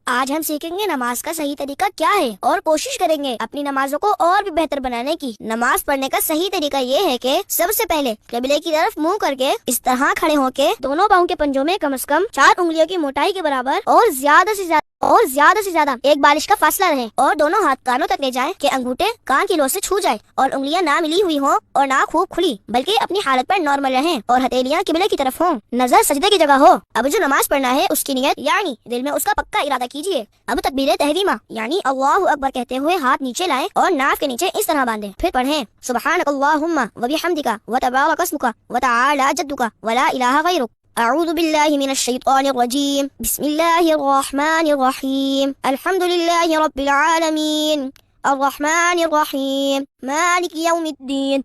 آج ہم سیکھیں گے نماز کا صحیح طریقہ کیا ہے اور کوشش کریں گے اپنی نمازوں کو اور بھی بہتر بنانے کی۔ نماز پڑھنے کا صحیح طریقہ یہ ہے کہ سب سے پہلے قبلے کی طرف منہ کر کے اس طرح کھڑے ہو کے دونوں پاؤں کے پنجوں میں کم از کم 4 انگلیوں کی موٹائی کے برابر اور زیادہ سے زیادہ ایک بالش کا فاصلہ رہے اور دونوں ہاتھ کانوں تک لے جائیں کہ انگوٹھے کان کی لو سے چھو جائے اور انگلیاں نہ ملی ہوئی ہوں اور نہ خوب کھلی بلکہ اپنی حالت پر نارمل رہیں اور ہتھیلیاں قبلے کی طرف ہوں، نظر سجدے کی جگہ ہو۔ اب جو نماز پڑھنا ہے اس کی نیت یعنی دل میں اس کا پکا ارادہ کیجیے۔ اب تکبیر تحریمہ یعنی اللہ اکبر کہتے ہوئے ہاتھ نیچے لائیں اور ناف کے نیچے اس طرح باندھیں، پھر پڑھیں سبحانک اللہم وبحمدک وتبارک اسمک وتعالی جدک ولا الہ غیرک۔ اعوذ باللہ من الشیطان الرجیم، بسم اللہ الرحمن الرحیم، الحمد للہ رب العالمین، الرحمن الرحیم، مالک یوم الدین،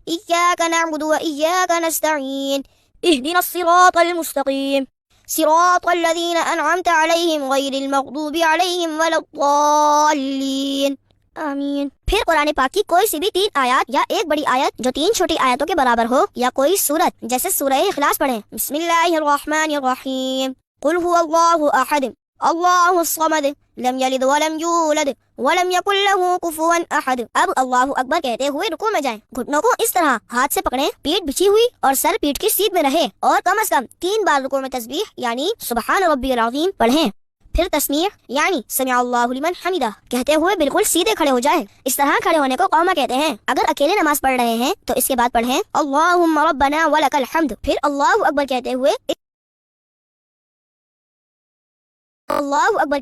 ایاک نعبد و ایاک نستعین، اہدنا الصراط المستقیم، صراط الذین انعمت علیہم غیر المغضوب علیہم ولا الضالین، آمین۔ پھر قرآن پاک کی کوئی سی بھی 3 آیات یا ایک بڑی آیت جو 3 چھوٹی آیتوں کے برابر ہو یا کوئی سورت جیسے سورہ اخلاص پڑھیں۔ بسم اللہ الرحمن الرحیم، قل هو اللہ احد اللہ الصمد لم یلد ولم یولد ولم یکن له کفوا احد۔ اب اللہ اکبر کہتے ہوئے رکوع میں جائیں، گھٹنوں کو اس طرح ہاتھ سے پکڑیں، پیٹھ بچھی ہوئی اور سر پیٹھ کی سیدھ میں رہے اور کم از کم 3 بار رکوع میں تسبیح یعنی سبحان ربی العظیم پڑھیں۔ پھر تسمیع یعنی سمع اللہ لمن حمدہ کہتے ہوئے بالکل سیدھے کھڑے ہو جائیں۔ اس طرح کھڑے ہونے کو قوما کہتے ہیں۔ اگر اکیلے نماز پڑھ رہے ہیں تو اس کے بعد پڑھیں اللہم ربنا ولک الحمد، پھر اللہ اکبر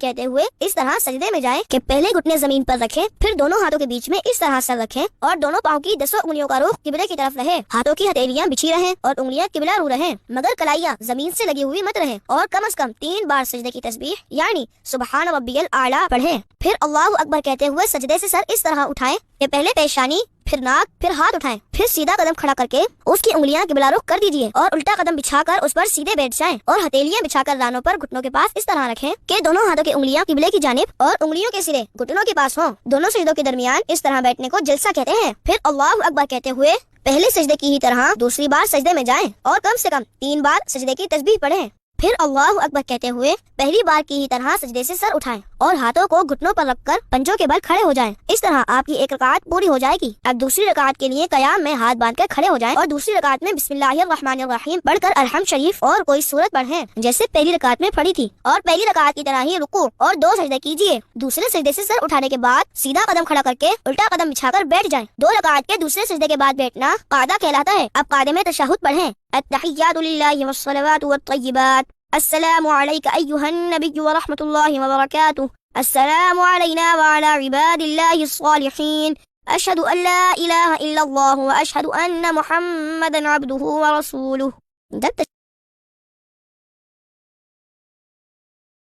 کہتے ہوئے اس طرح سجدے میں جائیں کہ پہلے گھٹنے زمین پر رکھیں، پھر دونوں ہاتھوں کے بیچ میں اس طرح سر رکھیں اور دونوں پاؤں کی 10 انگلیوں کا رخ قبلے کی طرف رہے، ہاتھوں کی ہتھیلیاں بچھی رہیں اور انگلیاں قبلہ رو رہیں، مگر کلائیاں زمین سے لگی ہوئی مت رہیں اور کم از کم 3 بار سجدے کی تسبیح یعنی سبحان ربی الاعلیٰ پڑھیں۔ پھر اللہ اکبر کہتے ہوئے سجدے سے سر اس طرح اٹھائیں کہ پہلے پیشانی، پھر ناک، پھر ہاتھ اٹھائیں، پھر سیدھا قدم کھڑا کر کے اس کی انگلیاں قبلہ رخ کر دیجیے اور الٹا قدم بچھا کر اس پر سیدھے بیٹھ جائیں اور ہتھیلیاں بچھا کر رانوں پر گھٹنوں کے پاس اس طرح رکھیں کہ دونوں ہاتھوں کی انگلیاں قبلے کی جانب اور انگلیوں کے سرے گھٹنوں کے پاس ہوں۔ دونوں سجدوں کے درمیان اس طرح بیٹھنے کو جلسہ کہتے ہیں۔ پھر اللہ اکبر کہتے ہوئے پہلے سجدے کی ہی طرح دوسری بار سجدے میں جائیں اور کم سے کم 3 بار سجدے کی تسبیح پڑھیں۔ پھر اللہ اکبر کہتے ہوئے پہلی بار کی ہی طرح سجدے سے سر اٹھائیں اور ہاتھوں کو گھٹنوں پر رکھ کر پنجوں کے بل کھڑے ہو جائیں۔ اس طرح آپ کی ایک رکعت پوری ہو جائے گی۔ اب دوسری رکعت کے لیے قیام میں ہاتھ باندھ کر کھڑے ہو جائیں اور دوسری رکعت میں بسم اللہ الرحمن الرحیم پڑھ کر الحمد شریف اور کوئی سورت پڑھیں جیسے پہلی رکعت میں پڑھی تھی، اور پہلی رکعت کی طرح ہی رکوع اور 2 سجدے کیجیے۔ دوسرے سجدے سے سر اٹھانے کے بعد سیدھا قدم کھڑا کر کے الٹا قدم بچھا کر بیٹھ جائیں۔ 2 رکعت کے دوسرے سجدے کے بعد بیٹھنا قعدہ کہلاتا ہے۔ اب قعدے میں تشہد پڑھیں، التحیات للہ والصلوات والطیبات، السلام علیک ایھا النبی ورحمۃ اللہ وبرکاتہ، السلام علینا وعلی عباد اللہ الصالحین، اشہد ان لا الہ الا اللہ واشہد ان محمدا عبدہ ورسولہ۔